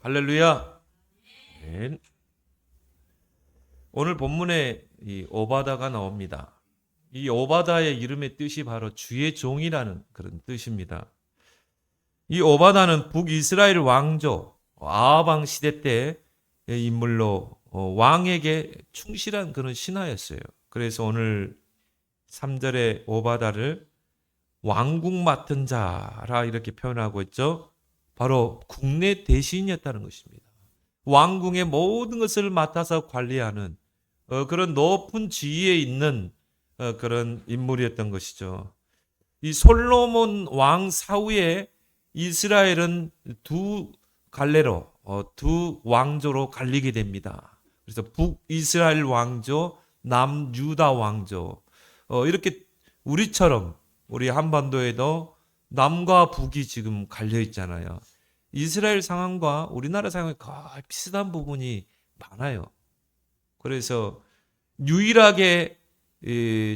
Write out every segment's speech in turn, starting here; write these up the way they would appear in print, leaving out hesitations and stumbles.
할렐루야. 아멘. 오늘 본문에 이 오바다가 나옵니다. 이 오바다의 이름의 뜻이 바로 주의 종이라는 그런 뜻입니다. 이 오바다는 북이스라엘 왕조 아합 왕 시대 때의 인물로 왕에게 충실한 그런 신하였어요. 그래서 오늘 3절의 오바다를 왕국 맡은 자라 이렇게 표현하고 있죠. 바로 국내 대신이었다는 것입니다. 왕궁의 모든 것을 맡아서 관리하는 그런 높은 지위에 있는 그런 인물이었던 것이죠. 이 솔로몬 왕 사후에 이스라엘은 두 갈래로 두 왕조로 갈리게 됩니다. 그래서 북이스라엘 왕조, 남유다 왕조 이렇게 우리처럼 우리 한반도에도 남과 북이 지금 갈려 있잖아요. 이스라엘 상황과 우리나라 상황이 거의 비슷한 부분이 많아요. 그래서 유일하게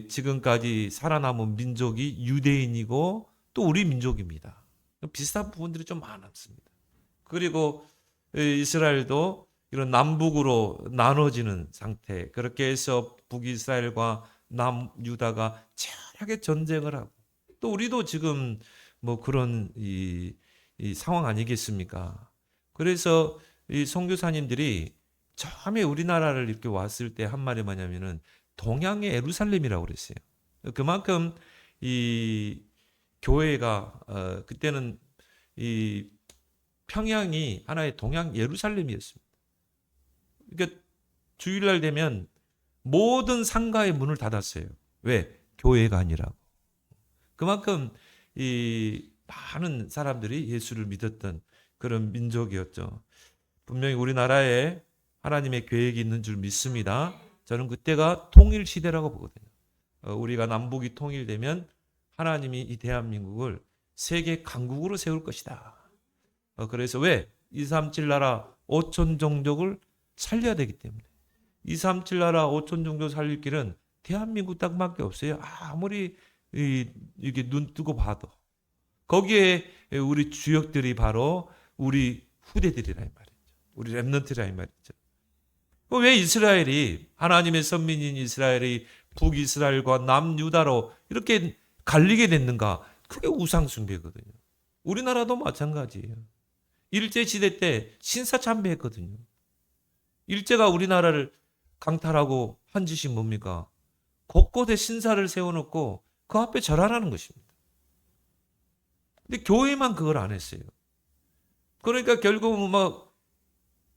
지금까지 살아남은 민족이 유대인이고 또 우리 민족입니다. 비슷한 부분들이 좀 많았습니다. 그리고 이스라엘도 이런 남북으로 나눠지는 상태. 그렇게 해서 북이스라엘과 남유다가 치열하게 전쟁을 하고 또 우리도 지금 뭐 그런 이 상황 아니겠습니까? 그래서 이 선교사님들이 처음에 우리나라를 이렇게 왔을 때 한 말이 뭐냐면은 동양의 예루살렘이라고 그랬어요. 그만큼 이 교회가 그때는 이 평양이 하나의 동양 예루살렘이었습니다. 그러니까 주일날 되면 모든 상가의 문을 닫았어요. 왜? 교회가 아니라고. 그만큼 이 많은 사람들이 예수를 믿었던 그런 민족이었죠. 분명히 우리나라에 하나님의 계획이 있는 줄 믿습니다. 저는 그때가 통일 시대라고 보거든요. 우리가 남북이 통일되면 하나님이 이 대한민국을 세계 강국으로 세울 것이다. 그래서 왜? 237 나라 5천 종족을 살려야 되기 때문에. 237 나라 5천 종족 살릴 길은 대한민국 땅밖에 없어요. 아무리 이렇게 눈 뜨고 봐도. 거기에 우리 주역들이 바로 우리 후대들이라 이 말이죠. 우리 렘넌트라 이 말이죠. 왜 이스라엘이 하나님의 선민인 이스라엘이 북이스라엘과 남유다로 이렇게 갈리게 됐는가? 그게 우상 숭배거든요. 우리나라도 마찬가지예요. 일제 시대 때 신사 참배했거든요. 일제가 우리나라를 강탈하고 한 짓이 뭡니까? 곳곳에 신사를 세워놓고 그 앞에 절하라는 것입니다. 근데 교회만 그걸 안 했어요. 그러니까 결국은 막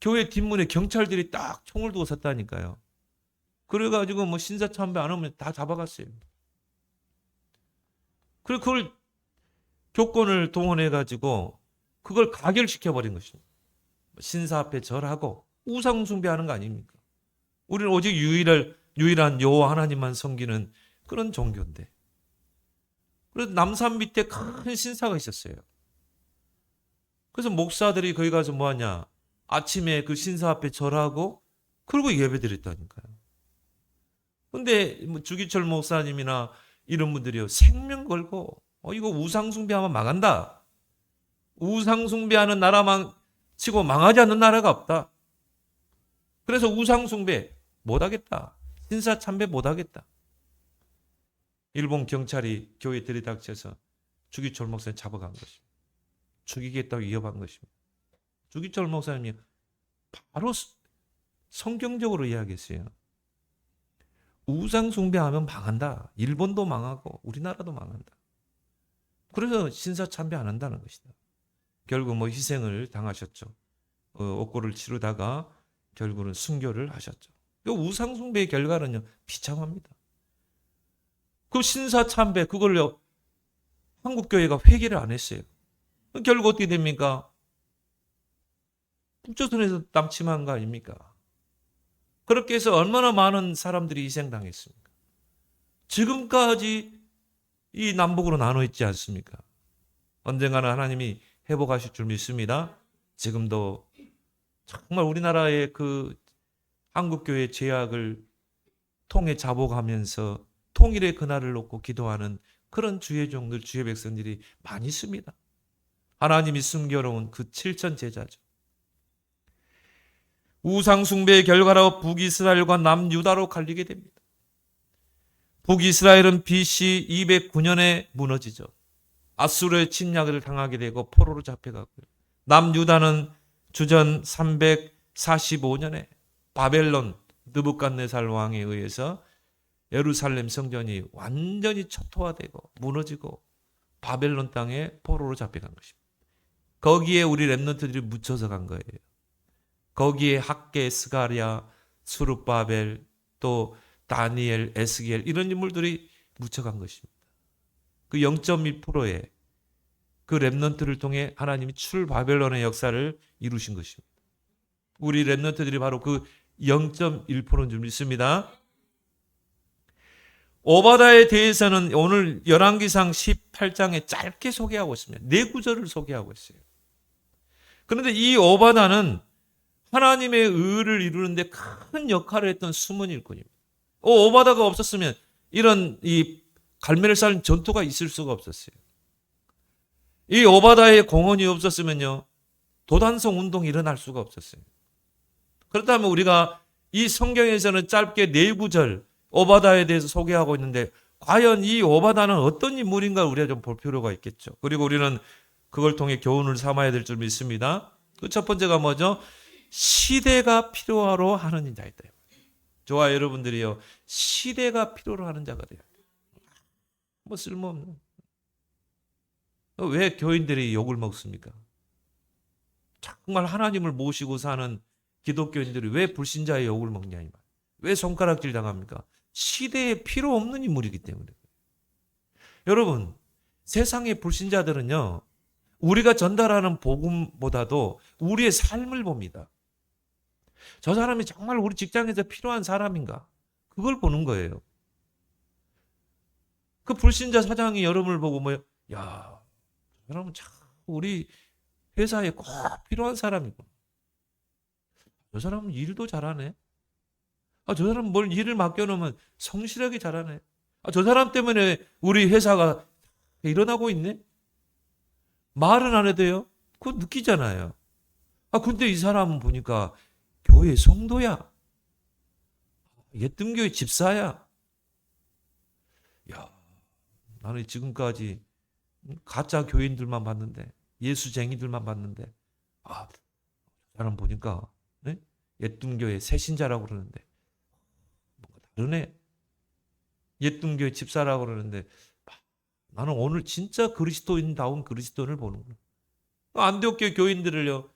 교회 뒷문에 경찰들이 딱 총을 두고 섰다니까요. 그래가지고 뭐 신사 참배 안 하면 다 잡아갔어요. 그리고 그걸 교권을 동원해가지고 그걸 가결시켜버린 것입니다. 신사 앞에 절하고 우상 숭배하는 거 아닙니까? 우리는 오직 유일한 여호와 하나님만 섬기는 그런 종교인데. 그래서 남산 밑에 큰 신사가 있었어요. 그래서 목사들이 거기 가서 뭐 하냐? 아침에 그 신사 앞에 절하고 그리고 예배 드렸다니까요. 근데 뭐 주기철 목사님이나 이런 분들이요. 생명 걸고 이거 우상 숭배하면 망한다. 우상 숭배하는 나라만 치고 망하지 않는 나라가 없다. 그래서 우상 숭배 못 하겠다. 신사 참배 못 하겠다. 일본 경찰이 교회 들이닥쳐서 주기철 목사님 잡아간 것입니다. 죽이겠다고 위협한 것입니다. 주기철 목사님이 바로 성경적으로 이야기했어요. 우상 숭배하면 망한다. 일본도 망하고 우리나라도 망한다. 그래서 신사 참배 안 한다는 것이다. 결국 뭐 희생을 당하셨죠. 옥고를 치르다가 결국은 순교를 하셨죠. 우상 숭배의 결과는요 비참합니다. 그 신사 참배 그걸요 한국 교회가 회개를 안 했어요. 결국 어떻게 됩니까? 북조선에서 남침한 거 아닙니까? 그렇게 해서 얼마나 많은 사람들이 희생당했습니까? 지금까지 이 남북으로 나눠 있지 않습니까? 언젠가는 하나님이 회복하실 줄 믿습니다. 지금도 정말 우리나라의 그 한국교회 죄악을 통해 자복하면서 통일의 그날을 놓고 기도하는 그런 주의 종들, 주의 백성들이 많이 있습니다. 하나님이 숨겨놓은 그 7천 제자죠. 우상숭배의 결과로 북이스라엘과 남유다로 갈리게 됩니다. 북이스라엘은 BC 209년에 무너지죠. 아수르의 침략을 당하게 되고 포로로 잡혀가고요. 남유다는 주전 345년에 바벨론 느부갓네살 왕에 의해서 예루살렘 성전이 완전히 초토화되고 무너지고 바벨론 땅에 포로로 잡혀간 것입니다. 거기에 우리 렘넌트들이 묻혀서 간 거예요. 거기에 학개, 스가랴, 수룹바벨, 또 다니엘, 에스겔 이런 인물들이 묻혀간 것입니다. 그 0.1%의 그 렘넌트를 통해 하나님이 출바벨론의 역사를 이루신 것입니다. 우리 렘넌트들이 바로 그 0.1%인 줄 믿습니다. 오바다에 대해서는 오늘 열왕기상 18장에 짧게 소개하고 있습니다. 4구절을 소개하고 있어요. 그런데 이 오바다는 하나님의 의를 이루는데 큰 역할을 했던 숨은 일꾼입니다. 오바다가 없었으면 이런 이 갈멜을 쌓는 전투가 있을 수가 없었어요. 이 오바다의 공헌이 없었으면요, 도단성 운동이 일어날 수가 없었어요. 그렇다면 우리가 이 성경에서는 짧게 4구절 오바다에 대해서 소개하고 있는데 과연 이 오바다는 어떤 인물인가 우리가 좀 볼 필요가 있겠죠. 그리고 우리는 그걸 통해 교훈을 삼아야 될 줄 믿습니다. 그 첫 번째가 뭐죠? 시대가 필요하러 하는 자이다. 저와 여러분들이요, 시대가 필요로 하는 자가 돼요. 뭐 쓸모없는. 왜 교인들이 욕을 먹습니까? 정말 하나님을 모시고 사는 기독교인들이 왜 불신자의 욕을 먹냐 이 말. 왜 손가락질 당합니까? 시대에 필요 없는 인물이기 때문에. 여러분, 세상의 불신자들은요, 우리가 전달하는 복음보다도 우리의 삶을 봅니다. 저 사람이 정말 우리 직장에서 필요한 사람인가? 그걸 보는 거예요. 그 불신자 사장이 여러분을 보고 뭐, 야, 저 사람은 참 우리 회사에 꼭 필요한 사람이고, 저 사람은 일도 잘하네. 저 사람 뭘 일을 맡겨놓으면 성실하게 잘하네. 저 사람 때문에 우리 회사가 일어나고 있네. 말은 안 해도요. 그거 느끼잖아요. 근데 이 사람은 보니까 교회 성도야. 예뜸교회 집사야. 야, 나는 지금까지 가짜 교인들만 봤는데, 예수쟁이들만 봤는데, 저 사람 보니까 네? 예뜸교회 새신자라고 그러는데 뭔가 다르네. 예뜸교회 집사라고 그러는데 나는 오늘 진짜 그리스도인다운 그리스도인을 보는구나. 안디옥교회 교인들을요,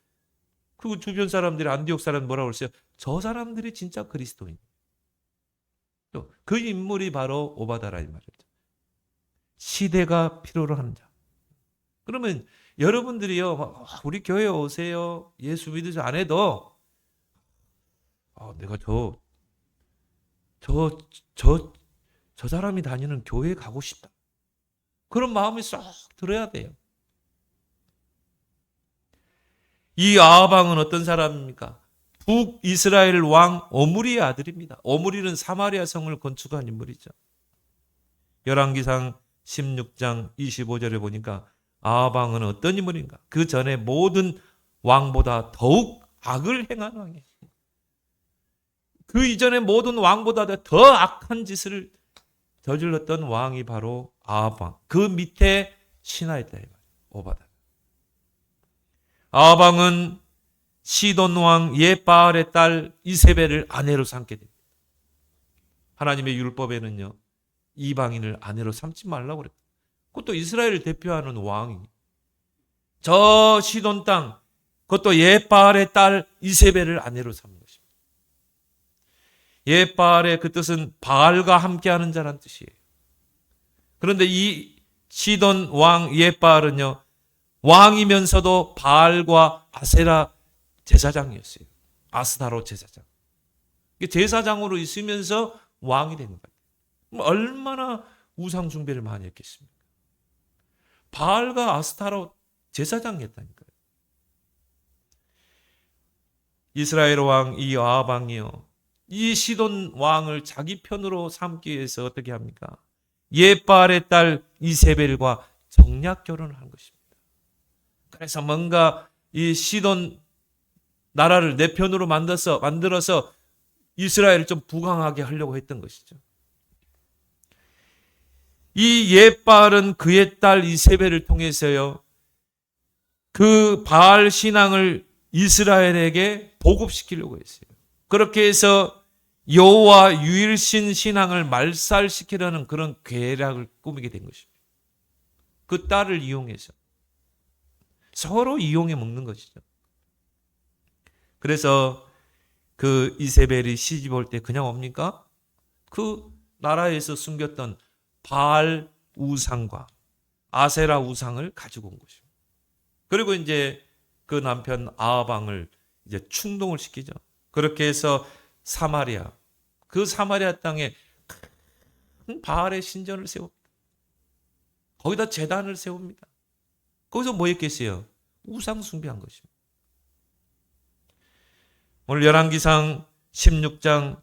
그리고 주변 사람들이 안디옥 사람 뭐라고 그랬어요? 저 사람들이 진짜 그리스도인. 그 인물이 바로 오바다라 이 말이죠. 시대가 필요로 하는 자. 그러면 여러분들이요, 우리 교회 오세요. 예수 믿으지 안 해도 내가 저 사람이 다니는 교회에 가고 싶다. 그런 마음이 쏙 들어야 돼요. 이 아하방은 어떤 사람입니까? 북이스라엘 왕 오므리의 아들입니다. 오므리는 사마리아 성을 건축한 인물이죠. 열왕기상 16장 25절에 보니까 아하방은 어떤 인물인가? 그 전에 모든 왕보다 더욱 악을 행한 왕이에요. 그 이전에 모든 왕보다 더 악한 짓을 저질렀던 왕이 바로 아하방. 그 밑에 신하였다. 오바다. 아하방은 시돈 왕 예바알의 딸 이세벨을 아내로 삼게 됩니다. 하나님의 율법에는요, 이방인을 아내로 삼지 말라고 그랬다. 그것도 이스라엘을 대표하는 왕이. 저 시돈 땅, 그것도 예바알의 딸 이세벨을 아내로 삼는 것입니다. 예바알의 그 뜻은 바알과 함께하는 자란 뜻이에요. 그런데 이 시돈 왕 예바알은요, 왕이면서도 바알과 아세라 제사장이었어요. 아스타로 제사장. 제사장으로 있으면서 왕이 된 거예요. 얼마나 우상 숭배를 많이 했겠습니까? 바알과 아스타로 제사장이었다니까요. 이스라엘 왕 이 아하방이요, 이 시돈 왕을 자기 편으로 삼기 위해서 어떻게 합니까? 예바알의 딸 이세벨과 정략 결혼을 한 것입니다. 그래서 뭔가 이 시돈 나라를 내 편으로 만들어서 이스라엘을 좀 부강하게 하려고 했던 것이죠. 이 옙바알은 그의 딸 이세벨을 통해서요, 그 바알 신앙을 이스라엘에게 보급시키려고 했어요. 그렇게 해서 여호와 유일신 신앙을 말살시키려는 그런 계략을 꾸미게 된 것입니다. 그 딸을 이용해서 서로 이용해 먹는 것이죠. 그래서 그 이세벨이 시집 올 때 그냥 옵니까? 그 나라에서 숨겼던 바알 우상과 아세라 우상을 가지고 온 것입니다. 그리고 이제 그 남편 아합왕을 이제 충동을 시키죠. 그렇게 해서 사마리아, 그 사마리아 땅에 큰 바알의 신전을 세웁니다. 거기다 제단을 세웁니다. 거기서 뭐 했겠어요? 우상 숭배한 것입니다. 오늘 열왕기상 16장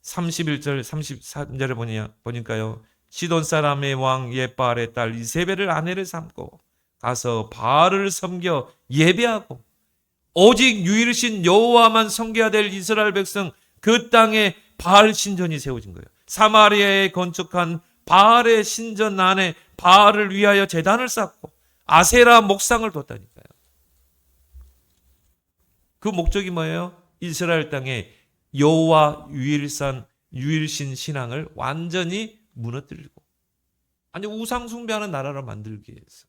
31절 33절에 보니까요. 시돈 사람의 왕 옙바알의 딸 이세벨을 아내를 삼고 가서 바알을 섬겨 예배하고 오직 유일신 여호와만 섬겨야 될 이스라엘 백성 그 땅에 바알 신전이 세워진 거예요. 사마리아에 건축한 바알의 신전 안에 바알을 위하여 제단을 쌓고 아세라 목상을 뒀다니까요. 그 목적이 뭐예요? 이스라엘 땅에 여호와 유일신 신앙을 완전히 무너뜨리고 아니 우상 숭배하는 나라로 만들기 위해서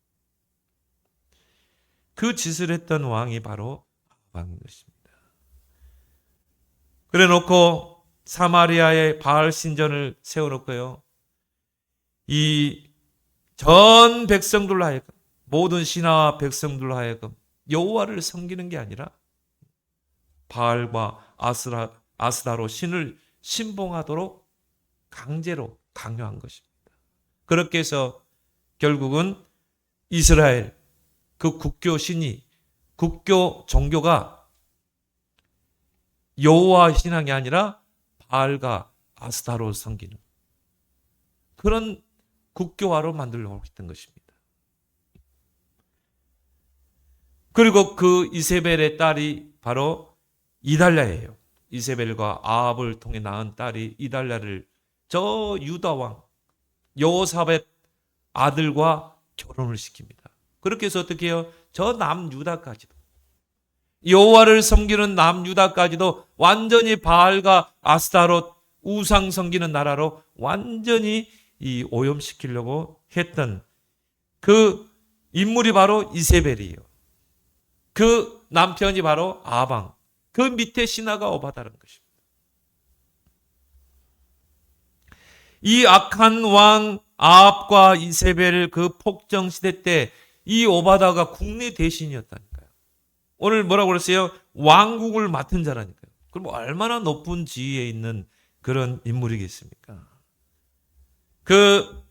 그 짓을 했던 왕이 바로 왕인 것입니다. 그래 놓고 사마리아에 바알 신전을 세워놓고요. 이 전 백성들로 하여금 모든 신하와 백성들로 하여금 여호와를 섬기는 게 아니라 바알과 아스다로 신을 신봉하도록 강제로 강요한 것입니다. 그렇게 해서 결국은 이스라엘 그 국교 종교가 여호와 신앙이 아니라 바알과 아스타로 섬기는 그런 국교화로 만들려고 했던 것입니다. 그리고 그 이세벨의 딸이 바로 이달랴예요. 이세벨과 아합을 통해 낳은 딸이 이달랴를 저 유다 왕 여호사밧 아들과 결혼을 시킵니다. 그렇게 해서 어떻게 해요? 저 남유다까지도 여호와를 섬기는 남유다까지도 완전히 바알과 아스타롯 우상 섬기는 나라로 완전히 이 오염시키려고 했던 그 인물이 바로 이세벨이에요. 그 남편이 바로 아방, 그 밑에 신하가 오바다라는 것입니다. 이 악한 왕 아합과 이세벨 그 폭정 시대 때 이 오바다가 국내 대신이었다니까요. 오늘 뭐라고 그랬어요? 왕국을 맡은 자라니까요. 그럼 얼마나 높은 지위에 있는 그런 인물이겠습니까? 그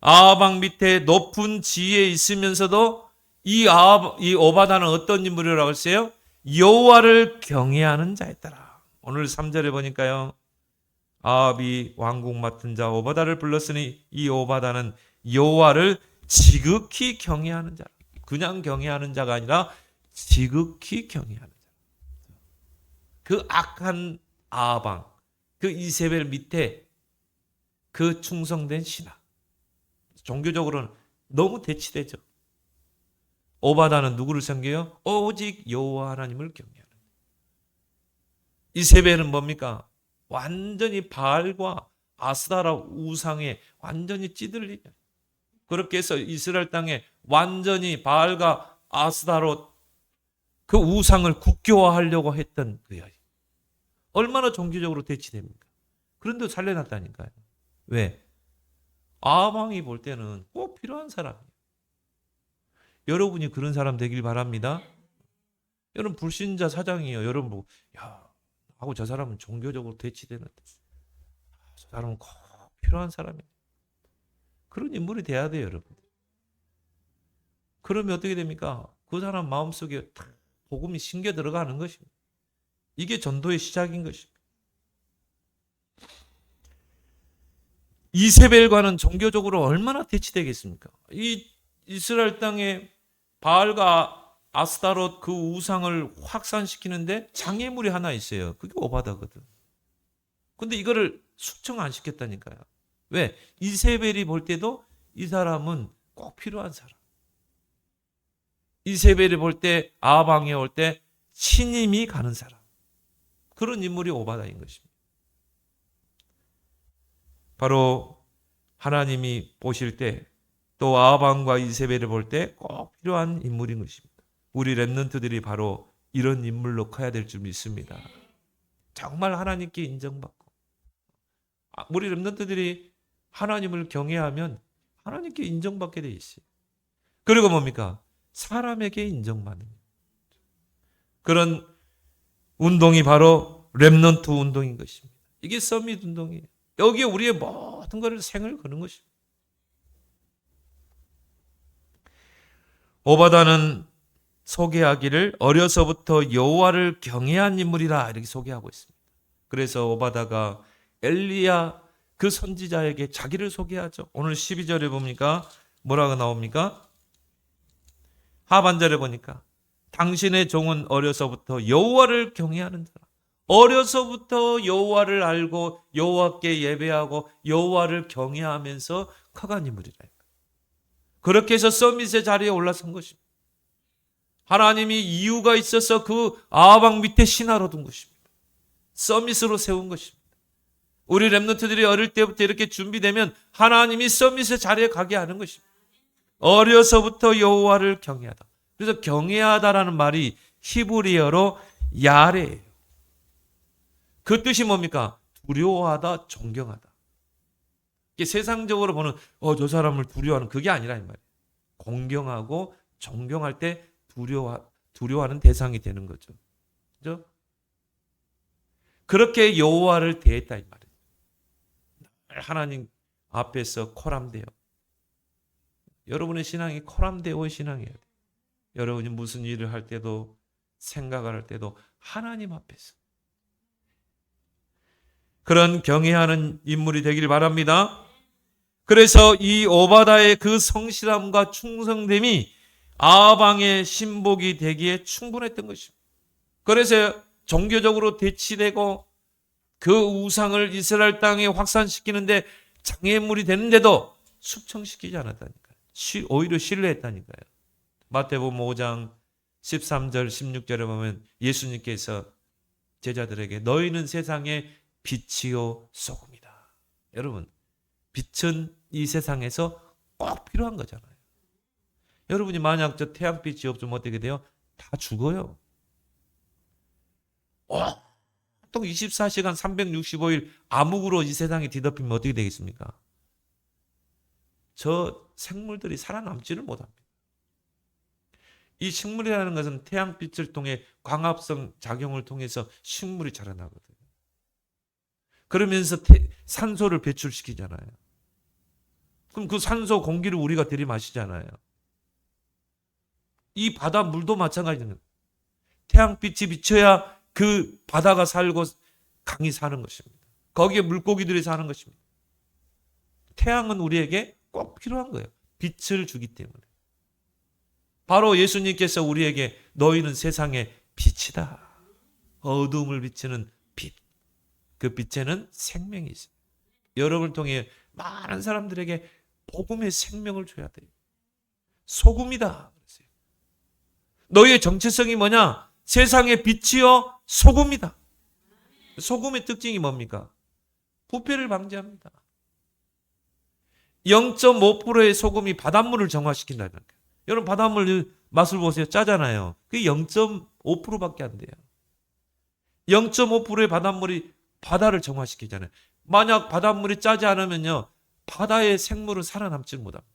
아합 밑에 높은 지위에 있으면서도 이 오바다는 어떤 인물이라고 했어요? 여호와를 경외하는 자였더라. 오늘 3절에 보니까요. 아합이 왕국 맡은 자 오바다를 불렀으니 이 오바다는 여호와를 지극히 경외하는 자. 그냥 경외하는 자가 아니라 지극히 경외하는 자. 그 악한 아합, 그 이세벨 밑에 그 충성된 신하. 종교적으로는 너무 대치되죠. 오바다는 누구를 섬겨요? 오직 여호와 하나님을 경외하는. 이세벨은 뭡니까? 완전히 바알과 아스다라 우상에 완전히 찌들리냐. 그렇게 해서 이스라엘 땅에 완전히 바알과 아스다롯 그 우상을 국교화하려고 했던 그 여인. 얼마나 종교적으로 대치됩니까? 그런데 살려놨다니까요. 왜? 아방이 볼 때는 꼭 필요한 사람이에요. 여러분이 그런 사람 되길 바랍니다. 여러분 불신자 사장이에요. 여러분 보고 야, 하고 저 사람은 종교적으로 대치되는데 저 사람은 꼭 필요한 사람이에요. 그런 인물이 돼야 돼요, 여러분. 그러면 어떻게 됩니까? 그 사람 마음속에 복음이 심겨 들어가는 것입니다. 이게 전도의 시작인 것입니다. 이세벨과는 종교적으로 얼마나 대치되겠습니까? 이 이스라엘 땅에 바알과 아스타롯 그 우상을 확산시키는데 장애물이 하나 있어요. 그게 오바다거든. 근데 이거를 숙청 안 시켰다니까요. 왜? 이세벨이 볼 때도 이 사람은 꼭 필요한 사람. 이세벨이 볼 때, 아방에 올 때 신임이 가는 사람. 그런 인물이 오바다인 것입니다. 바로 하나님이 보실 때 또 아방과 이세벨을 볼 때 꼭 필요한 인물인 것입니다. 우리 렘넌트들이 바로 이런 인물로 커야 될 줄 믿습니다. 정말 하나님께 인정받고 우리 렘넌트들이 하나님을 경외하면 하나님께 인정받게 돼 있어요. 그리고 뭡니까? 사람에게 인정받는 그런 운동이 바로 렘넌트 운동인 것입니다. 이게 서밋 운동이에요. 여기에 우리의 모든 것을 생을 거는 것입니다. 오바다는 소개하기를 어려서부터 여호와를 경외한 인물이라 이렇게 소개하고 있습니다. 그래서 오바다가 엘리야 그 선지자에게 자기를 소개하죠. 오늘 12절에 보니까 뭐라고 나옵니까? 하반절에 보니까 당신의 종은 어려서부터 여호와를 경외하는 자라. 어려서부터 여호와를 알고 여호와께 예배하고 여호와를 경외하면서 커간 인물이라. 그렇게 해서 서밋의 자리에 올라선 것입니다. 하나님이 이유가 있어서 그 아방 밑에 신하로 둔 것입니다. 서밋으로 세운 것입니다. 우리 렘넌트들이 어릴 때부터 이렇게 준비되면 하나님이 서밋의 자리에 가게 하는 것입니다. 어려서부터 여호와를 경외하다. 그래서 경외하다라는 말이 히브리어로 야레예요. 그 뜻이 뭡니까? 두려워하다, 존경하다. 이게 세상적으로 보는 저 사람을 두려워하는 그게 아니라 이 말이에요. 공경하고 존경할 때 두려워하는 대상이 되는 거죠. 그죠? 그렇게 여호와를 대했다 이 말이에요. 하나님 앞에서 코람되어. 여러분의 신앙이 코람되어의 신앙이에요. 여러분이 무슨 일을 할 때도 생각을 할 때도 하나님 앞에서 그런 경외하는 인물이 되길 바랍니다. 그래서 이 오바다의 그 성실함과 충성됨이 아방의 신복이 되기에 충분했던 것입니다. 그래서 종교적으로 대치되고 그 우상을 이스라엘 땅에 확산시키는데 장애물이 되는데도 숙청시키지 않았다니까요. 오히려 신뢰했다니까요. 마태복음 5장 13절 16절에 보면 예수님께서 제자들에게 너희는 세상의 빛이요 소금이다. 여러분, 빛은 이 세상에서 꼭 필요한 거잖아요. 여러분이 만약 저 태양빛이 없으면 어떻게 돼요? 다 죽어요. 또 24시간 365일 암흑으로 이 세상이 뒤덮이면 어떻게 되겠습니까? 저 생물들이 살아남지를 못합니다. 이 식물이라는 것은 태양빛을 통해 광합성 작용을 통해서 식물이 자라나거든요. 그러면서 산소를 배출시키잖아요. 그럼 그 산소 공기를 우리가 들이마시잖아요. 이 바다 물도 마찬가지입니다. 태양빛이 비쳐야 그 바다가 살고 강이 사는 것입니다. 거기에 물고기들이 사는 것입니다. 태양은 우리에게 꼭 필요한 거예요. 빛을 주기 때문에. 바로 예수님께서 우리에게 너희는 세상의 빛이다. 어두움을 비치는 빛. 그 빛에는 생명이 있어요. 여러분을 통해 많은 사람들에게 복음의 생명을 줘야 돼요. 소금이다. 너희의 정체성이 뭐냐? 세상의 빛이요 소금이다. 소금의 특징이 뭡니까? 부패를 방지합니다. 0.5%의 소금이 바닷물을 정화시킨다는 거예요. 여러분 바닷물 맛을 보세요. 짜잖아요. 그게 0.5%밖에 안 돼요. 0.5%의 바닷물이 바다를 정화시키잖아요. 만약 바닷물이 짜지 않으면요. 바다의 생물은 살아남지 못합니다.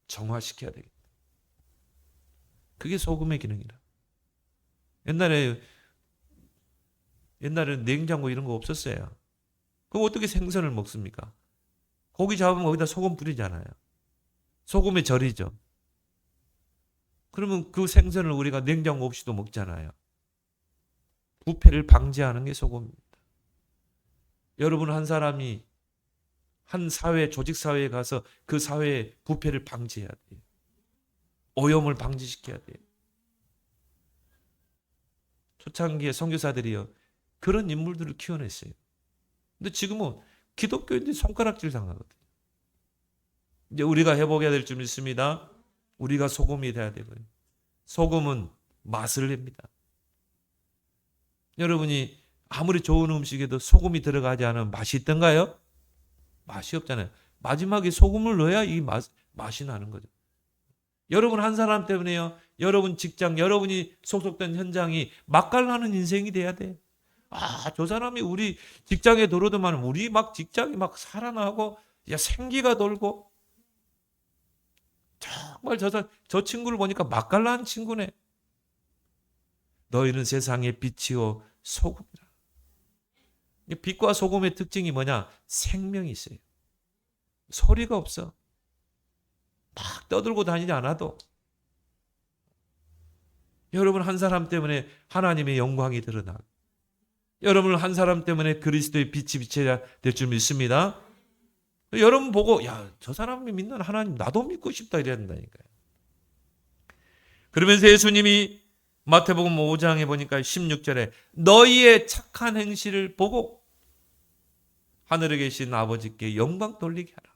정화시켜야 되겠다. 그게 소금의 기능이라. 옛날에는 냉장고 이런 거 없었어요. 그럼 어떻게 생선을 먹습니까? 고기 잡으면 거기다 소금 뿌리잖아요. 소금에 절이죠. 그러면 그 생선을 우리가 냉장고 없이도 먹잖아요. 부패를 방지하는 게 소금입니다. 여러분 한 사람이 한 사회, 조직사회에 가서 그 사회의 부패를 방지해야 돼요. 오염을 방지시켜야 돼요. 초창기에 선교사들이요, 그런 인물들을 키워냈어요. 근데 지금은 기독교인들이 손가락질 당하거든요. 이제 우리가 회복해야 될 줄 믿습니다. 우리가 소금이 돼야 되고요. 소금은 맛을 냅니다. 여러분이 아무리 좋은 음식에도 소금이 들어가지 않으면 맛이 있던가요? 맛이 없잖아요. 마지막에 소금을 넣어야 이 맛이 나는 거죠. 여러분 한 사람 때문에요, 여러분 직장, 여러분이 소속된 현장이 맛깔나는 인생이 돼야 돼. 아, 저 사람이 우리 직장에 들어오더만 우리 막 직장이 막 살아나고, 야, 생기가 돌고, 정말 저 친구를 보니까 맛깔나는 친구네. 너희는 세상의 빛이요 소금이라. 빛과 소금의 특징이 뭐냐? 생명이 있어요. 소리가 없어. 막 떠들고 다니지 않아도. 여러분 한 사람 때문에 하나님의 영광이 드러나고, 여러분 한 사람 때문에 그리스도의 빛이 비춰야 될 줄 믿습니다. 여러분 보고, 야, 저 사람이 믿는 하나님 나도 믿고 싶다 이래야 된다니까요. 그러면서 예수님이 마태복음 5장에 보니까 16절에 너희의 착한 행실을 보고 하늘에 계신 아버지께 영광 돌리게 하라.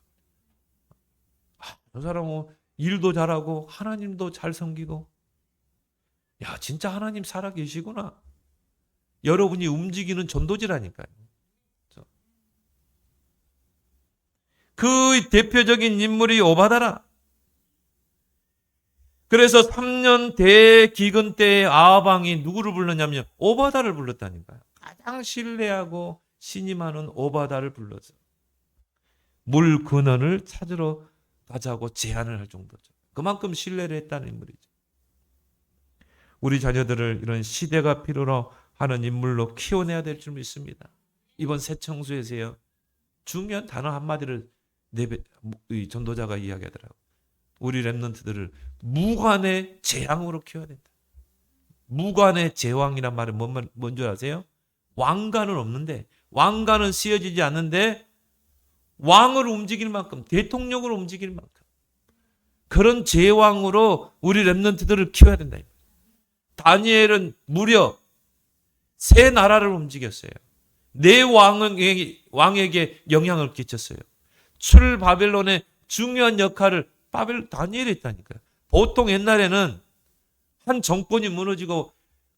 아, 저 사람은 일도 잘하고 하나님도 잘 섬기고, 야, 진짜 하나님 살아 계시구나. 여러분이 움직이는 전도지라니까요. 그 대표적인 인물이 오바다라. 그래서 3년 대기근 때에 아합왕이 누구를 불렀냐면 오바다를 불렀다니까요. 가장 신뢰하고 신임하는 오바다를 불러서 물 근원을 찾으러 가자고 제안을 할 정도죠. 그만큼 신뢰를 했다는 인물이죠. 우리 자녀들을 이런 시대가 필요로 하는 인물로 키워내야 될 줄 믿습니다. 이번 새 청소에서요, 중요한 단어 한마디를 이 전도자가 이야기하더라고요. 우리 랩런트들을 무관의 재앙으로 키워야 된다. 무관의 제왕이란 말은 뭔 줄 아세요? 왕관은 없는데, 왕관은 씌어지지 않는데 왕을 움직일 만큼, 대통령을 움직일 만큼 그런 제왕으로 우리 랩런트들을 키워야 된다. 다니엘은 무려 3 나라를 움직였어요. 4 왕에게 영향을 끼쳤어요. 출 바벨론의 중요한 역할을 다니엘이 했다니까요. 보통 옛날에는 한 정권이 무너지고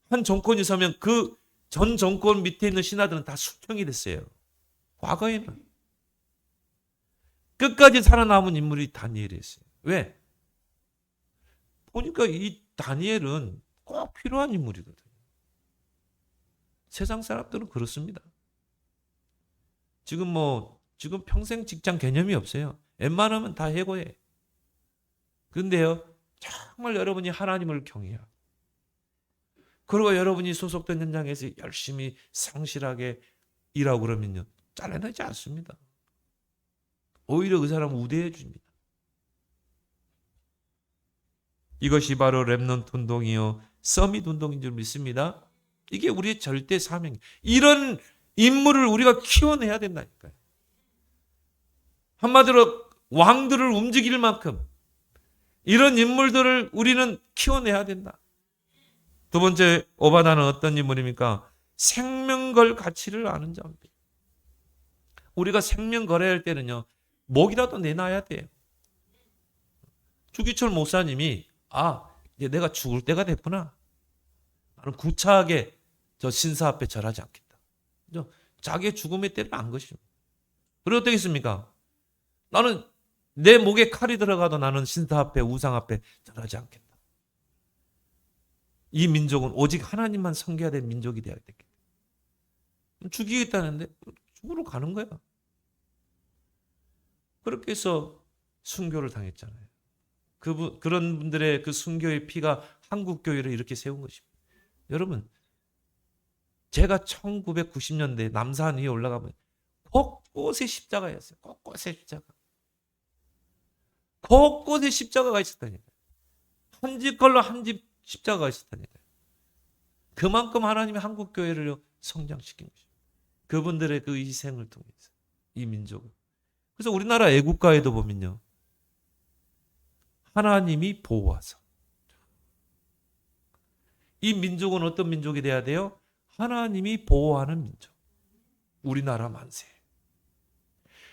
한 정권이 서면 그 전 정권 밑에 있는 신하들은 다 숙청이 됐어요. 과거에는. 끝까지 살아남은 인물이 다니엘이었어요. 왜? 보니까 이 다니엘은 꼭 필요한 인물이거든요. 세상 사람들은 그렇습니다. 지금 평생 직장 개념이 없어요. 웬만하면 다 해고해. 그런데요, 정말 여러분이 하나님을 경외하고, 그리고 여러분이 소속된 현장에서 열심히 성실하게 일하고 그러면요, 잘라내지 않습니다. 오히려 그 사람을 우대해 줍니다. 이것이 바로 랩넌트 운동이요, 서밋 운동인 줄 믿습니다. 이게 우리의 절대 사명이에요. 이런 인물을 우리가 키워내야 된다니까요. 한마디로 왕들을 움직일 만큼 이런 인물들을 우리는 키워내야 된다. 두 번째, 오바다는 어떤 인물입니까? 생명 걸 가치를 아는 자입니다. 우리가 생명 걸어야 할 때는요, 목이라도 내놔야 돼요. 주기철 목사님이 이제 내가 죽을 때가 됐구나. 나는 구차하게 저 신사 앞에 절하지 않겠다. 자기의 죽음의 때를 안 것입니다. 그리고 어떻겠습니까? 나는 내 목에 칼이 들어가도 나는 신사 앞에, 우상 앞에 절하지 않겠다. 이 민족은 오직 하나님만 섬겨야 될 민족이 되어야 되겠다. 죽이겠다는데 죽으러 가는 거야. 그렇게 해서 순교를 당했잖아요. 그런 분들의 그 순교의 피가 한국교회를 이렇게 세운 것입니다. 여러분, 제가 1990년대 남산 위에 올라가면 곳곳에 십자가였어요. 곳곳에 십자가. 곳곳에 십자가가 있었다니까요. 한 집 걸로 한 집 십자가가 있었다니까요. 그만큼 하나님이 한국교회를 성장시킨 것입니다. 그분들의 그 희생을 통해서 이 민족을. 그래서 우리나라 애국가에도 보면요, 하나님이 보호하사 이 민족은 어떤 민족이 돼야 돼요? 하나님이 보호하는 민족. 우리나라 만세.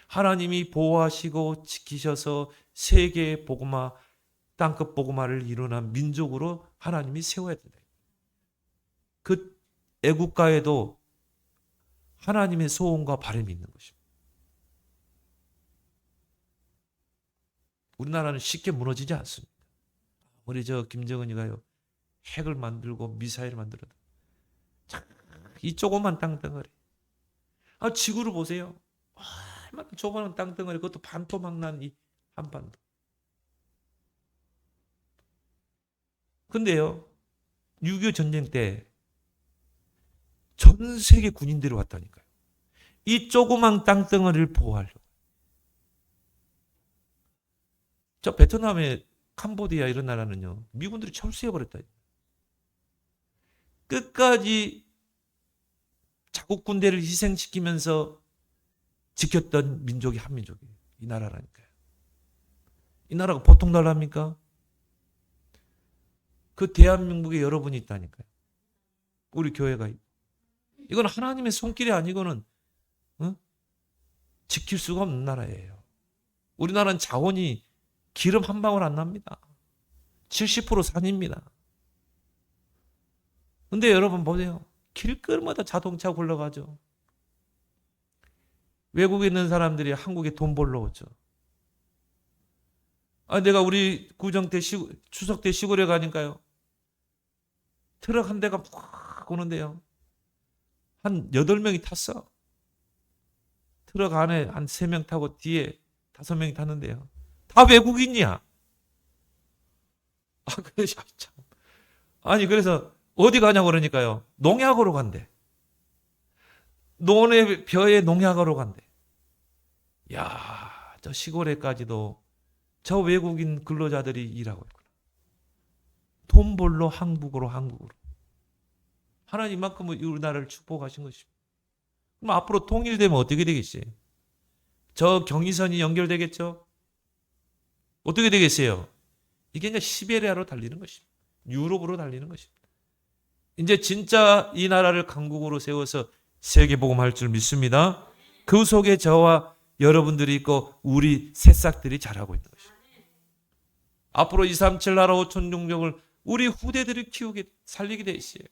하나님이 보호하시고 지키셔서 세계 복음화, 땅끝 복음화를 이루는 민족으로 하나님이 세워야 된다. 그 애국가에도 하나님의 소원과 바람이 있는 것입니다. 우리나라는 쉽게 무너지지 않습니다. 우리 김정은이가요, 핵을 만들고 미사일을 만들어도 이 조그만 땅덩어리. 지구를 보세요. 얼마나 조그만 땅덩어리, 그것도 반토막 난 이 한반도. 근데요, 6.25 전쟁 때 전 세계 군인들이 왔다니까요. 이 조그만 땅덩어리를 보호하려고. 저 베트남의 캄보디아 이런 나라는요, 미군들이 철수해버렸다. 끝까지 자국 군대를 희생시키면서 지켰던 민족이 한민족이에요. 이 나라라니까요. 이 나라가 보통 나라입니까? 그 대한민국에 여러분이 있다니까요. 우리 교회가. 이건 하나님의 손길이 아니고는 지킬 수가 없는 나라예요. 우리나라는 자원이 기름 한 방울 안 납니다. 70% 산입니다. 근데 여러분 보세요. 길거리마다 자동차 굴러가죠. 외국에 있는 사람들이 한국에 돈 벌러 오죠. 내가 우리 구정 때 추석 때 시골에 가니까요. 트럭 한 대가 막 오는데요. 한 8명이 탔어. 트럭 안에 한 3명 타고 뒤에 5명이 탔는데요. 다 외국인이야. 그래서 참. 그래서 어디 가냐고 그러니까요. 농약으로 간대. 논의 벼에 농약으로 간대. 야, 저 시골에까지도 저 외국인 근로자들이 일하고 있구나. 돈 벌러 한국으로. 하나님 이만큼은 우리나라를 축복하신 것입니다. 그럼 앞으로 통일되면 어떻게 되겠어요? 저 경의선이 연결되겠죠? 어떻게 되겠어요? 이게 이제 시베리아로 달리는 것입니다. 유럽으로 달리는 것입니다. 이제 진짜 이 나라를 강국으로 세워서 세계복음할 줄 믿습니다. 그 속에 저와 여러분들이 있고 우리 새싹들이 자라고 있는 것입니다. 앞으로 237 나라 5천 종족을 우리 후대들이 살리게 돼 있어요.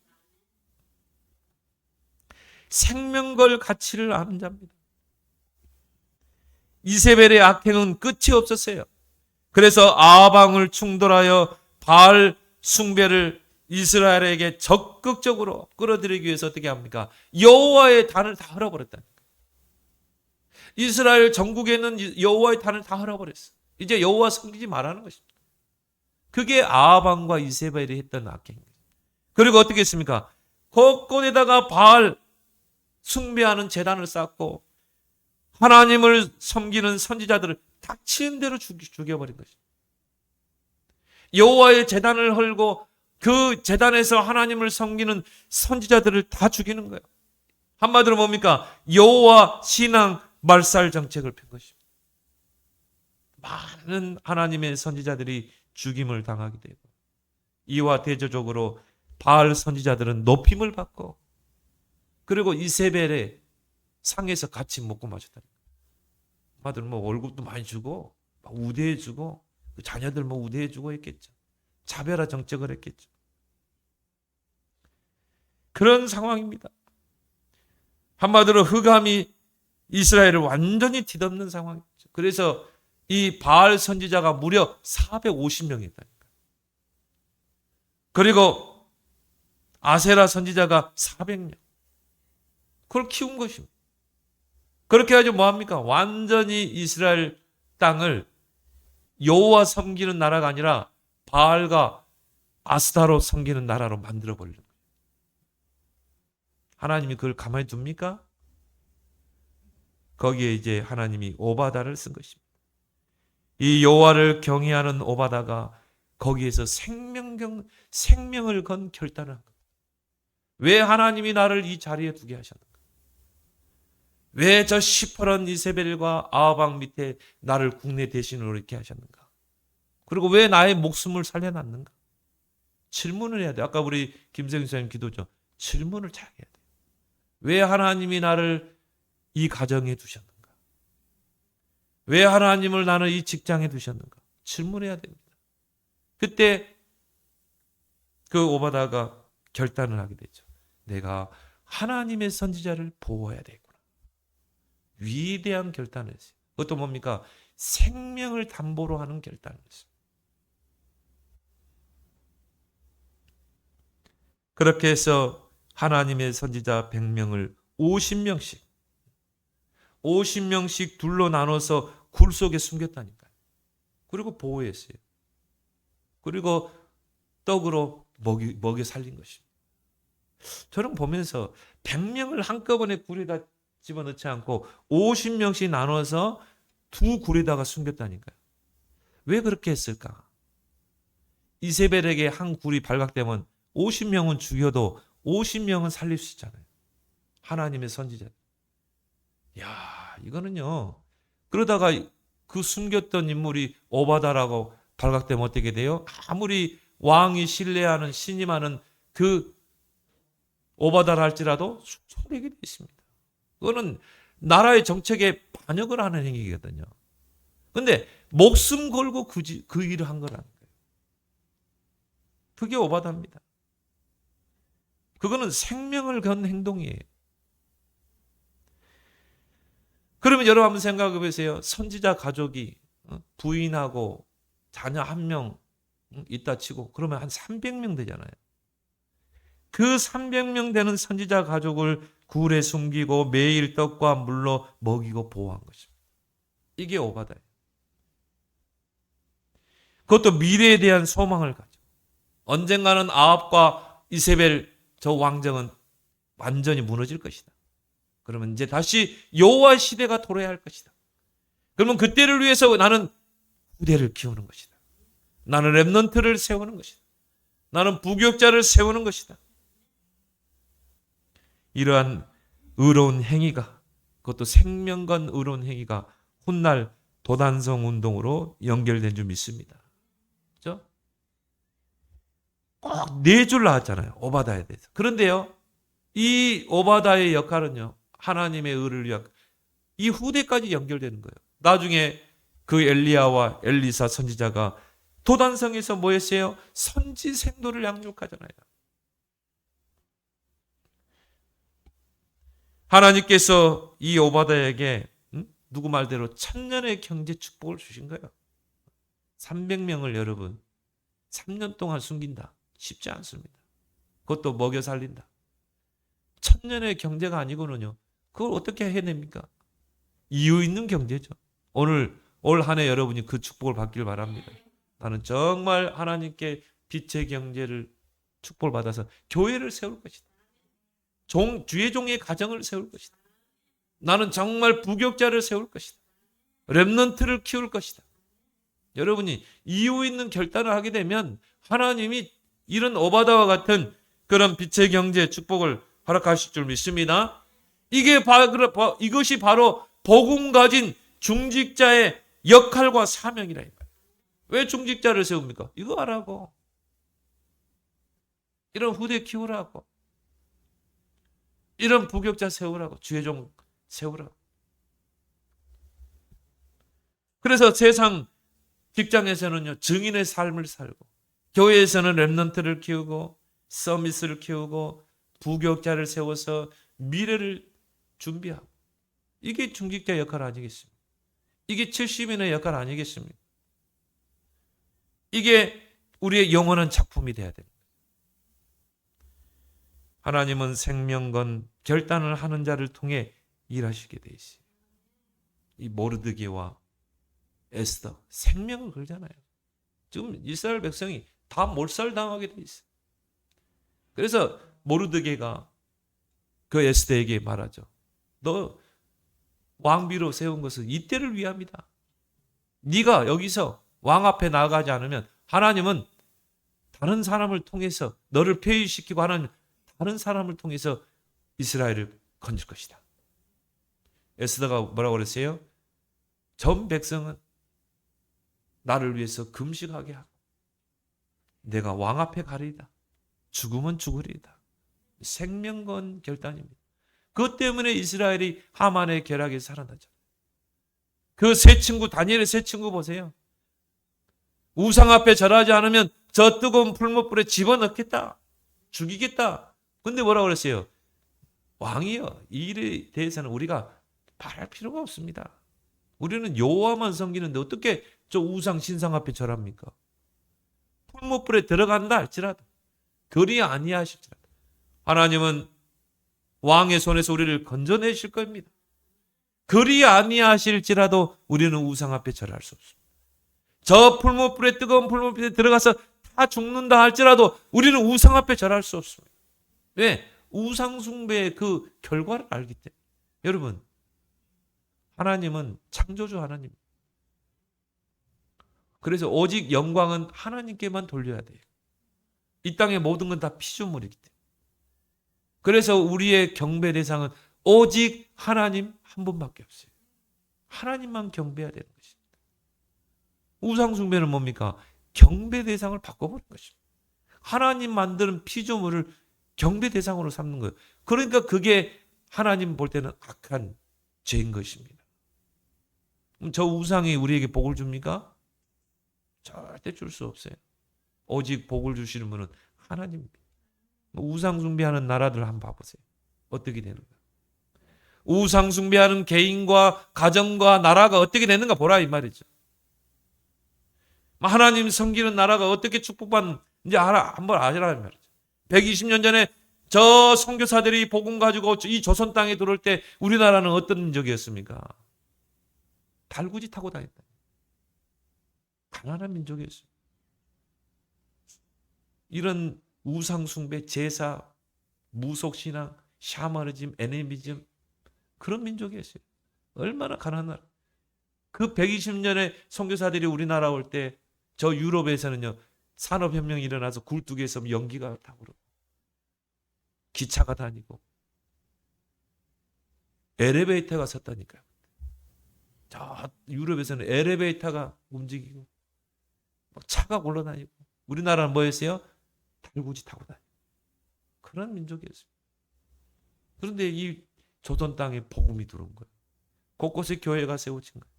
생명 걸 가치를 아는 자입니다. 이세벨의 악행은 끝이 없었어요. 그래서 아방을 충돌하여 바알 숭배를 이스라엘에게 적극적으로 끌어들이기 위해서 어떻게 합니까? 여호와의 단을 다 헐어버렸다니까. 이스라엘 전국에 있는 여호와의 단을 다 헐어버렸어. 이제 여호와 섬기지 말라는 것입니다. 그게 아방과 이세벨이 했던 악행입니다. 그리고 어떻게 했습니까? 곳곳에다가 바알 숭배하는 제단을 쌓고 하나님을 섬기는 선지자들을 닥치는 대로 죽여버린 것입니다. 여호와의 제단을 헐고 그 제단에서 하나님을 섬기는 선지자들을 다 죽이는 거예요. 한마디로 뭡니까? 여호와 신앙 말살 정책을 핀 것입니다. 많은 하나님의 선지자들이 죽임을 당하게 되고 이와 대조적으로 바알 선지자들은 높임을 받고 그리고 이세벨의 상에서 같이 먹고 마셨다. 한마디로 월급도 많이 주고 우대해 주고 자녀들 우대해 주고 했겠죠. 차별화 정책을 했겠죠. 그런 상황입니다. 한마디로 흑암이 이스라엘을 완전히 뒤덮는 상황이죠. 그래서 이 바알 선지자가 무려 450명이 있다니까. 그리고 아세라 선지자가 400명. 그걸 키운 것입니다. 그렇게 해가지고 뭐합니까? 완전히 이스라엘 땅을 여호와 섬기는 나라가 아니라 바알과 아스타로 섬기는 나라로 만들어버리는 거예요. 하나님이 그걸 가만히 둡니까? 거기에 이제 하나님이 오바다를 쓴 것입니다. 이 여호와를 경외하는 오바다가 거기에서 생명을 건 결단을 한 거예요. 왜 하나님이 나를 이 자리에 두게 하셨는가? 왜 저 시퍼런 이세벨과 아방 밑에 나를 국내 대신으로 이렇게 하셨는가? 그리고 왜 나의 목숨을 살려놨는가? 질문을 해야 돼. 아까 우리 김성희 선생님 기도죠. 질문을 잘 해야 돼. 왜 하나님이 나를 이 가정에 두셨는가? 왜 하나님을 나는 이 직장에 두셨는가? 질문해야 됩니다. 그때 그 오바다가 결단을 하게 되죠. 내가 하나님의 선지자를 보호해야 되겠구나. 위대한 결단을 했어요. 그것도 뭡니까? 생명을 담보로 하는 결단을 했어요. 그렇게 해서 하나님의 선지자 100명을 50명씩 둘로 나눠서 굴 속에 숨겼다니까요. 그리고 보호했어요. 그리고 떡으로 먹여 살린 것입니다. 저는 보면서 100명을 한꺼번에 굴에다 집어넣지 않고 50명씩 나눠서 두 굴에다가 숨겼다니까요. 왜 그렇게 했을까? 이세벨에게 한 굴이 발각되면 50명은 죽여도 50명은 살릴 수 있잖아요. 하나님의 선지자. 야, 이거는요. 그러다가 그 숨겼던 인물이 오바다라고 발각되면 어떻게 돼요? 아무리 왕이 신뢰하는 신임하는 그 오바다라 할지라도 숙청되게 되어 있습니다. 그거는 나라의 정책에 반역을 하는 행위거든요. 근데 목숨 걸고 그 일을 한 거라는 거예요. 그게 오바다입니다. 그거는 생명을 건 행동이에요. 그러면 여러분 한번 생각해 보세요. 선지자 가족이 부인하고 자녀 1명 있다 치고 그러면 한 300명 되잖아요. 그 300명 되는 선지자 가족을 굴에 숨기고 매일 떡과 물로 먹이고 보호한 것입니다. 이게 오바다예요. 그것도 미래에 대한 소망을 가져. 언젠가는 아합과 이세벨 저 왕정은 완전히 무너질 것이다. 그러면 이제 다시 여호와 시대가 돌아야 할 것이다. 그러면 그때를 위해서 나는 후대를 키우는 것이다. 나는 렘넌트를 세우는 것이다. 나는 부교육자를 세우는 것이다. 이러한 의로운 행위가, 그것도 생명건 의로운 행위가 훗날 도단성 운동으로 연결된 줄 믿습니다. 그렇죠? 꼭 네 줄 나왔잖아요. 오바다에 대해서. 그런데요, 이 오바다의 역할은요, 하나님의 의를 위한 이 후대까지 연결되는 거예요. 나중에 그 엘리야와 엘리사 선지자가 도단성에서 뭐 했어요? 선지 생도를 양육하잖아요. 하나님께서 이 오바다에게 누구 말대로 천년의 경제 축복을 주신 거예요. 300명을 여러분 3년 동안 숨긴다. 쉽지 않습니다. 그것도 먹여 살린다. 천년의 경제가 아니고는요. 그걸 어떻게 해냅니까? 이유 있는 경제죠. 올 한 해 여러분이 그 축복을 받길 바랍니다. 나는 정말 하나님께 빛의 경제를 축복을 받아서 교회를 세울 것이다. 주의 종의 가정을 세울 것이다. 나는 정말 부교육자를 세울 것이다. 렘넌트를 키울 것이다. 여러분이 이유 있는 결단을 하게 되면 하나님이 이런 오바다와 같은 그런 빛의 경제 축복을 허락하실 줄 믿습니다. 이것이 바로 복음 가진 중직자의 역할과 사명이라 이 말이에요. 왜 중직자를 세웁니까? 이거 하라고. 이런 후대 키우라고. 이런 부교육자 세우라고. 주의 종 세우라고. 그래서 세상 직장에서는요, 증인의 삶을 살고, 교회에서는 렘넌트를 키우고, 서밋을 키우고, 부교육자를 세워서 미래를 준비하고. 이게 중직자 역할 아니겠습니까? 이게 70인의 역할 아니겠습니까? 이게 우리의 영원한 작품이 돼야 됩니다. 하나님은 생명건 결단을 하는 자를 통해 일하시게 돼 있어요. 이 모르드게와 에스더 생명을 걸잖아요. 지금 이스라엘 백성이 다 몰살당하게 돼 있어요. 그래서 모르드게가 그 에스더에게 말하죠. 너 왕비로 세운 것은 이때를 위함이다. 네가 여기서 왕 앞에 나가지 않으면 하나님은 다른 사람을 통해서 너를 폐위시키고 하나님 다른 사람을 통해서 이스라엘을 건질 것이다. 에스더가 뭐라고 그랬어요? 전 백성은 나를 위해서 금식하게 하고 내가 왕 앞에 가리이다. 죽으면 죽으리이다. 생명건 결단입니다. 그것 때문에 이스라엘이 하만의 결박에 살아나죠. 그 세 친구, 다니엘의 세 친구 보세요. 우상 앞에 절하지 않으면 저 뜨거운 풀무불에 집어넣겠다. 죽이겠다. 근데 뭐라고 그랬어요? 왕이여, 이 일에 대해서는 우리가 말할 필요가 없습니다. 우리는 여호와만 섬기는데 어떻게 저 우상 신상 앞에 절합니까? 풀무불에 들어간다 할지라도 그리 아니하실지라도 하나님은 왕의 손에서 우리를 건져내실 겁니다. 그리 아니하실지라도 우리는 우상 앞에 절할 수 없습니다. 저 풀무불에 뜨거운 풀무불에 들어가서 다 죽는다 할지라도 우리는 우상 앞에 절할 수 없습니다. 왜? 우상 숭배의 그 결과를 알기 때문에. 여러분, 하나님은 창조주 하나님. 그래서 오직 영광은 하나님께만 돌려야 돼요. 이 땅의 모든 건 다 피조물이기 때문에. 그래서 우리의 경배 대상은 오직 하나님 한 분밖에 없어요. 하나님만 경배해야 되는 것입니다. 우상 숭배는 뭡니까? 경배 대상을 바꿔버린 것입니다. 하나님 만드는 피조물을 경배 대상으로 삼는 거예요. 그러니까 그게 하나님 볼 때는 악한 죄인 것입니다. 그럼 저 우상이 우리에게 복을 줍니까? 절대 줄 수 없어요. 오직 복을 주시는 분은 하나님입니다. 우상 숭배하는 나라들 한번 봐보세요. 어떻게 되는가? 우상 숭배하는 개인과 가정과 나라가 어떻게 되는가 보라 이 말이죠. 하나님 섬기는 나라가 어떻게 축복받는 이제 한번 아시라 이 말이죠. 120년 전에 저 선교사들이 복음 가지고 이 조선 땅에 들어올 때 우리나라는 어떤 민족이었습니까? 달구지 타고 다녔다. 가난한 민족이었어요. 이런 우상 숭배, 제사, 무속신앙, 샤머니즘, 애니미즘 그런 민족이었어요. 얼마나 가난한 나라. 그 120년에 선교사들이 우리나라 올 때 저 유럽에서는요. 산업혁명이 일어나서 굴뚝에서 연기가 타고 기차가 다니고 엘리베이터가 섰다니까요. 저 유럽에서는 엘리베이터가 움직이고 막 차가 굴러다니고 우리나라는 뭐였어요? 달구지 타고 다니고 그런 민족이었습니다. 그런데 이 조선 땅에 복음이 들어온 거예요. 곳곳에 교회가 세워진 거예요.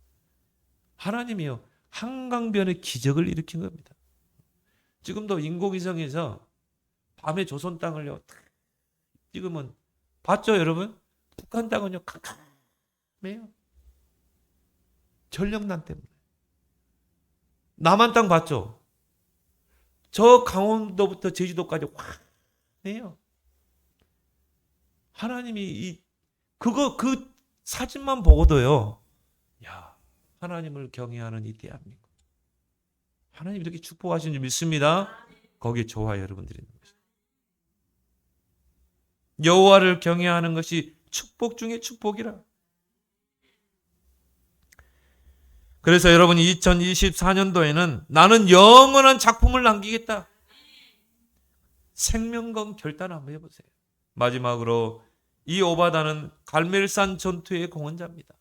하나님이요. 한강변의 기적을 일으킨 겁니다. 지금도 인공위성에서 밤에 조선 땅을요. 지금은 봤죠 여러분? 북한 땅은요. 깜깜해요. 전력난 때문에. 남한 땅 봤죠? 저 강원도부터 제주도까지 환해요. 하나님이 그 사진만 보고도요. 야, 하나님을 경외하는 이 대한민국. 하나님 이렇게 축복하시는 줄 믿습니다. 거기에 좋아요 여러분들이 있는 것입니다. 여호와를 경외하는 것이 축복 중에 축복이라. 그래서 여러분 2024년도에는 나는 영원한 작품을 남기겠다. 생명건 결단 한번 해보세요. 마지막으로 이 오바다는 갈멜산 전투의 공헌자입니다.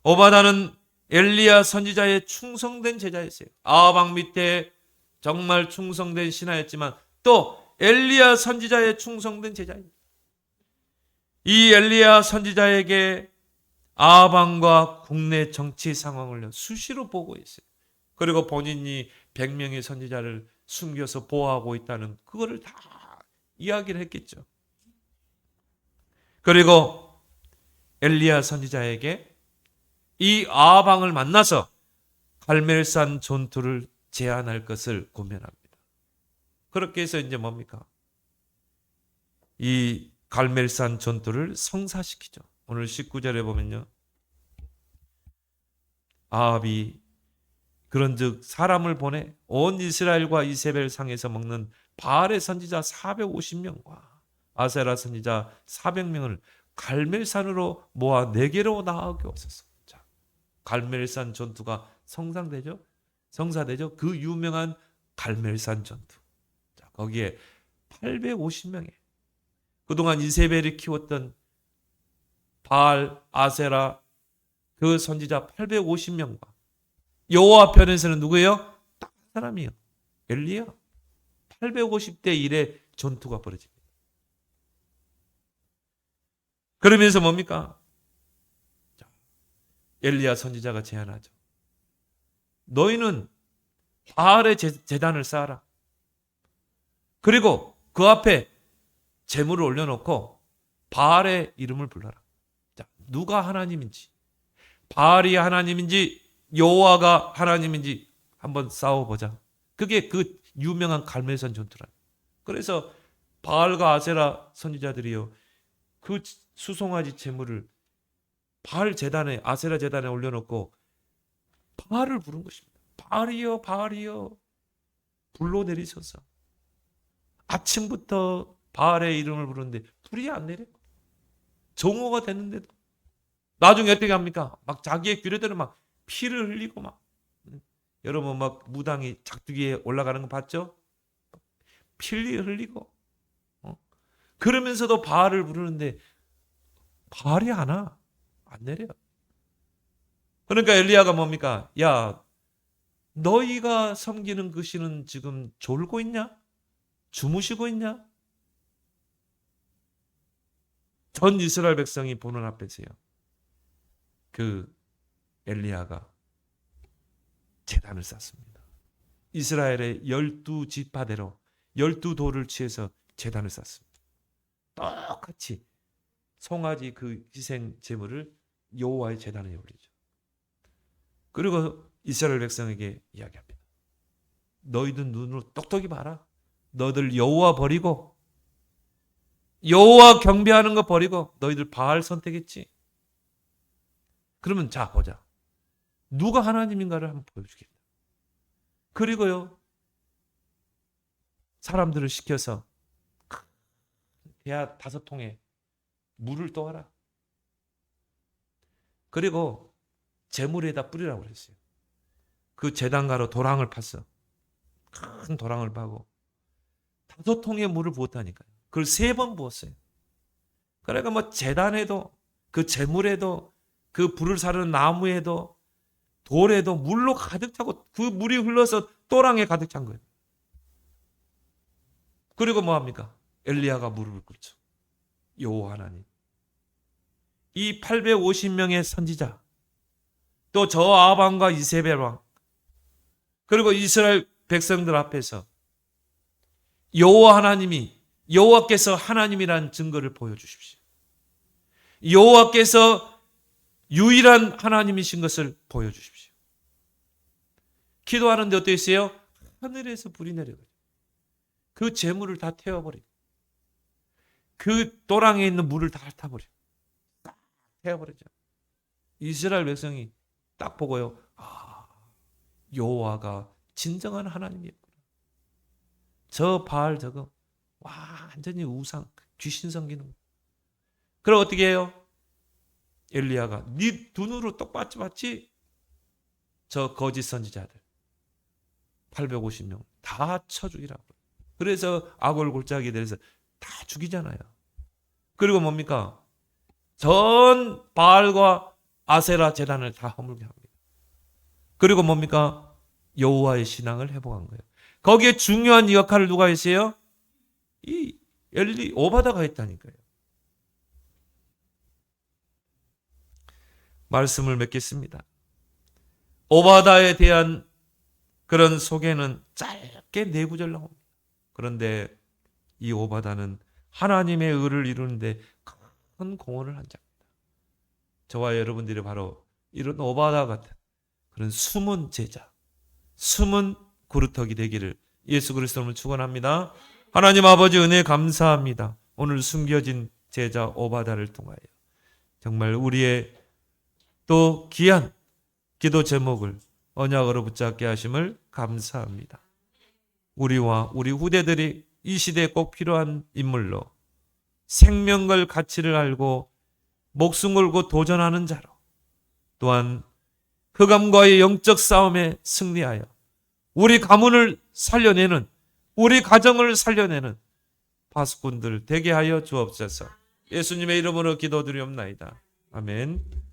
오바다는 엘리야 선지자의 충성된 제자였어요. 아방 밑에 정말 충성된 신하였지만 또 엘리야 선지자의 충성된 제자입니다. 이 엘리야 선지자에게 아방과 국내 정치 상황을 수시로 보고 있어요. 그리고 본인이 100명의 선지자를 숨겨서 보호하고 있다는 그거를 다 이야기를 했겠죠. 그리고 엘리야 선지자에게 이 아방을 만나서 갈멜산 전투를 제안할 것을 고면합니다. 그렇게 해서 이제 뭡니까? 이 갈멜산 전투를 성사시키죠. 오늘 19절에 보면요. 아합이 그런즉 사람을 보내 온 이스라엘과 이세벨 상에서 먹는 바알의 선지자 450명과 아세라 선지자 400명을 갈멜산으로 모아 네게로 나아오게 하소서. 자, 갈멜산 전투가 성사되죠. 그 유명한 갈멜산 전투. 자, 거기에 850명의 그동안 이세벨이 키웠던 바알, 아세라 그 선지자 850명과 여호와 편에서는 누구예요? 딱 사람이요. 엘리야. 850대 1의 전투가 벌어집니다. 그러면서 뭡니까? 엘리야 선지자가 제안하죠. 너희는 바알의 제단을 쌓아라. 그리고 그 앞에 제물을 올려놓고 바알의 이름을 불러라. 자, 누가 하나님인지, 바알이 하나님인지 여호와가 하나님인지 한번 싸워보자. 그게 그 유명한 갈멜산 전투라. 그래서 바알과 아세라 선지자들이요, 그 수송아지 제물을 바알 제단에, 아세라 제단에 올려놓고 바알을 부른 것입니다. 바알이여, 바알이여, 불로 내리소서. 아침부터 바알의 이름을 부르는데 불이 안 내려. 정오가 됐는데도. 나중에 어떻게 합니까? 막 자기의 귀뢰들은 막 피를 흘리고 막. 여러분 막 무당이 작두기에 올라가는 거 봤죠? 피 흘리고. 그러면서도 바알을 부르는데 바알이 안 와. 안 내려. 그러니까 엘리야가 뭡니까? 야, 너희가 섬기는 그 신은 지금 졸고 있냐? 주무시고 있냐? 전 이스라엘 백성이 보는 앞에서요, 그 엘리야가 제단을 쌓습니다. 이스라엘의 12지파대로 12돌을 취해서 제단을 쌓습니다. 똑같이 송아지 그 희생 제물을 여호와의 제단에 올리죠. 그리고 이스라엘 백성에게 이야기합니다. 너희들 눈으로 똑똑히 봐라. 너희들 여호와 버리고, 여호와 경배하는 거 버리고 너희들 바알 선택했지. 그러면 자 보자. 누가 하나님인가를 한번 보여주겠다. 그리고요, 사람들을 시켜서 대야 5통에 물을 떠와라. 그리고 제물에다 뿌리라고 그랬어요. 그 제단가로 도랑을 팠어. 큰 도랑을 파고 5통의 물을 부었다니까요. 그걸 3번 부었어요. 그러니까 뭐 제단에도, 그 제물에도, 그 불을 사르는 나무에도, 돌에도 물로 가득 차고 그 물이 흘러서 또랑에 가득 찬 거예요. 그리고 뭐 합니까? 엘리야가 무릎을 꿇죠. 여호와 하나님, 이 850명의 선지자, 또 저 아방과 이세벨 왕, 그리고 이스라엘 백성들 앞에서 여호와 하나님이, 여호와께서 하나님이란 증거를 보여주십시오. 여호와께서 유일한 하나님이신 것을 보여주십시오. 기도하는데 어떻게 했어요? 하늘에서 불이 내려가요. 그 재물을 다 태워버리고 그 또랑에 있는 물을 다 핥아버려. 딱 태워버리죠. 이스라엘 백성이 딱 보고요, 아, 여호와가 진정한 하나님이었구나. 저 바알 저거 완전히 우상, 귀신 섬기는 거. 그럼 어떻게 해요? 엘리야가 네 눈으로 똑같이 봤지? 저 거짓 선지자들 850명 다 쳐 죽이라고. 그래서 악을 골짜기에 대해서 다 죽이잖아요. 그리고 뭡니까? 전 바알과 아세라 제단을 다 허물게 합니다. 그리고 뭡니까? 여호와의 신앙을 회복한 거예요. 거기에 중요한 역할을 누가 했어요? 이 오바다가 했다니까요. 말씀을 맺겠습니다. 오바다에 대한 그런 소개는 짧게 4구절 나옵니다. 그런데 이 오바다는 하나님의 의를 이루는데 큰 공헌을 한 자입니다. 저와 여러분들이 바로 이런 오바다 같은 그런 숨은 제자, 숨은 그루터기 되기를 예수 그리스도로 축원합니다. 하나님 아버지 은혜 감사합니다. 오늘 숨겨진 제자 오바다를 통하여 정말 우리의 또 귀한 기도 제목을 언약으로 붙잡게 하심을 감사합니다. 우리와 우리 후대들이 이 시대에 꼭 필요한 인물로 생명 걸 가치를 알고 목숨 걸고 도전하는 자로, 또한 흑암과의 영적 싸움에 승리하여 우리 가문을 살려내는, 우리 가정을 살려내는 파수꾼들 되게 하여 주옵소서. 예수님의 이름으로 기도드리옵나이다. 아멘.